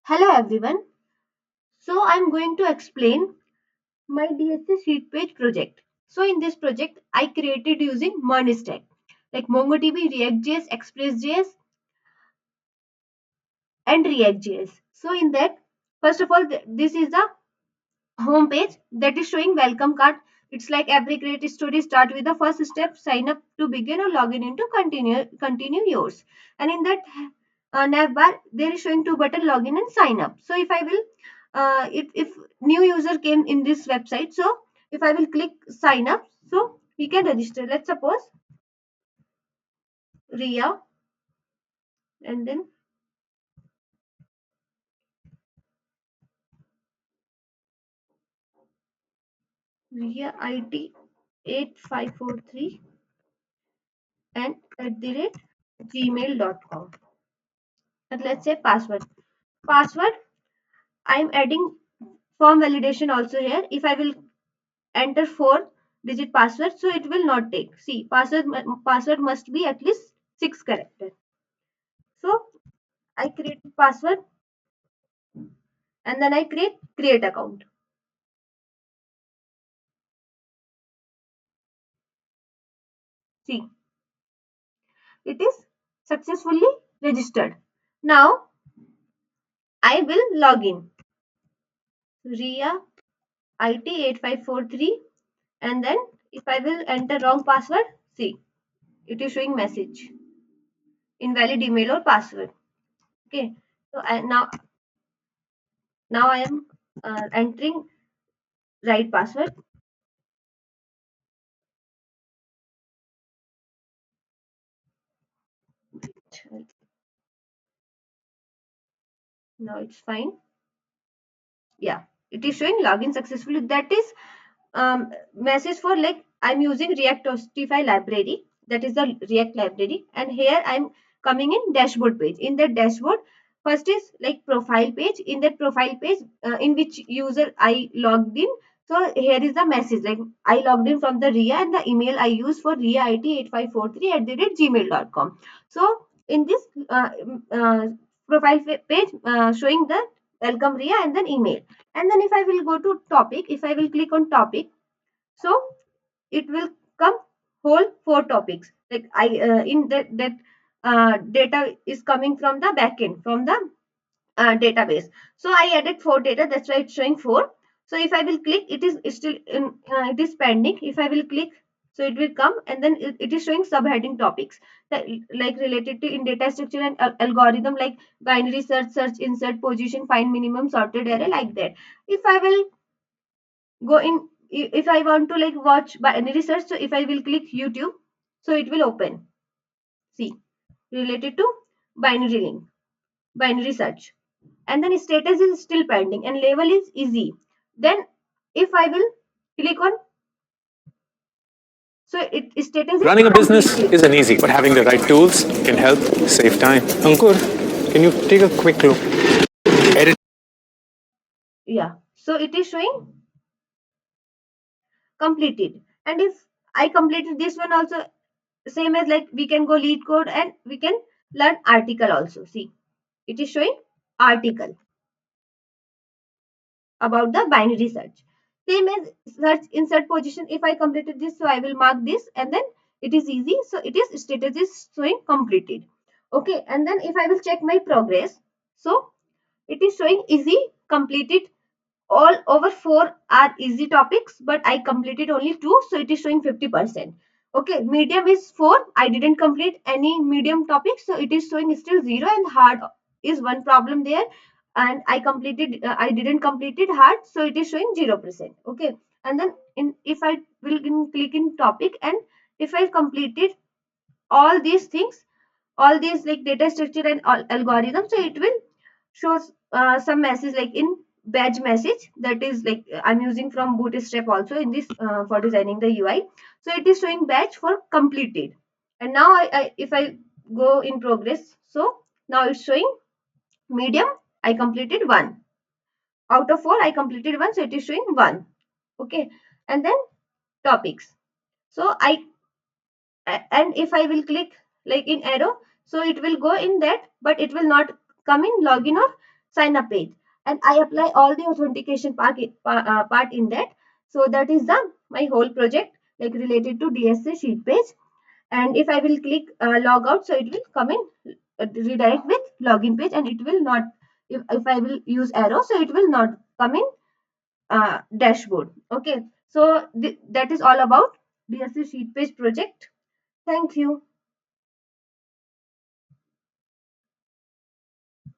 Hello everyone. So I'm going to explain my DSA Sheet Page project. So in this project, I created using MERN stack like MongoDB, react.js, express.js, and react.js. So in that, first of all, this is the home page that is showing welcome card. It's like every creative story start with the first step, sign up to begin or login into continue yours. And in that nav bar, there is showing two button login and sign up. So if I will, if new user came in this website, so if I will click sign up, so we can register. Let's suppose Ria and then Ria IT 8543 and @ gmail.com. And let's say password. I'm adding form validation also here. If I will enter 4-digit password, so it will not take. See, password must be at least 6 character. So I create password and then I create account. See, it is successfully registered. Now I will log in. Ria IT 8543 and then if I will enter wrong password, see, it is showing message invalid email or password. Okay, so now I am entering right password. Now it's fine. Yeah, it is showing login successfully. That is message for like I'm using react.js library. That is the React library, and here I'm coming in dashboard page. In the dashboard, first is like profile page. In that profile page, in which user I logged in. So here is the message like I logged in from the RIA and the email I use for riait8543@gmail.com. So in this profile page showing the welcome RIA and then email. And then if I will go to topic, if I will click on topic, so it will come whole 4 topics. Like I in that data is coming from the backend from the database. So I added 4 data. That's why it's showing 4. So if I will click, it is still in it is pending. If I will click, so it will come and then it is showing subheading topics that like related to in data structure and algorithm like binary search, insert, position, find minimum, sorted array like that. If I will go in, if I want to like watch binary search, so if I will click YouTube, so it will open. See, related to binary link, binary search, and then status is still pending and label is easy. Then if I will click on, so it status is Running a business completed. isn't easy, but having the right tools can help save time. Ankur, can you take a quick look? Edit. Yeah, so it is showing completed. And if I completed this one also, same as like we can go lead code and we can learn article also. See, it is showing article about the binary search. Same as search insert position. If I completed this, so I will mark this and then it is easy. So it is status is showing completed. Okay, and then if I will check my progress, so it is showing easy completed. All over 4 are easy topics, but I completed only 2, so it is showing 50%. Okay, medium is 4. I didn't complete any medium topics, so it is showing still 0, and hard is one problem there. And I didn't complete it hard, so it is showing 0%. Okay, and then if I will click in topic and if I completed all these things, all these like data structure and algorithm, so it will shows some message like in badge message, that is like I'm using from bootstrap also in this for designing the UI. So it is showing badge for completed. And now if I go in progress, so now it's showing medium, I completed 1 out of 4. I completed 1, so it is showing 1. Okay, and then topics, so I and if I will click like in arrow, so it will go in that, but it will not come in login or sign up page, and I apply all the authentication part in that. So that is the my whole project like related to DSA sheet page. And if I will click log out, so it will come in redirect with login page, and it will not, if I will use arrow, so it will not come in dashboard. Okay, so that is all about DSA sheet page project. Thank you.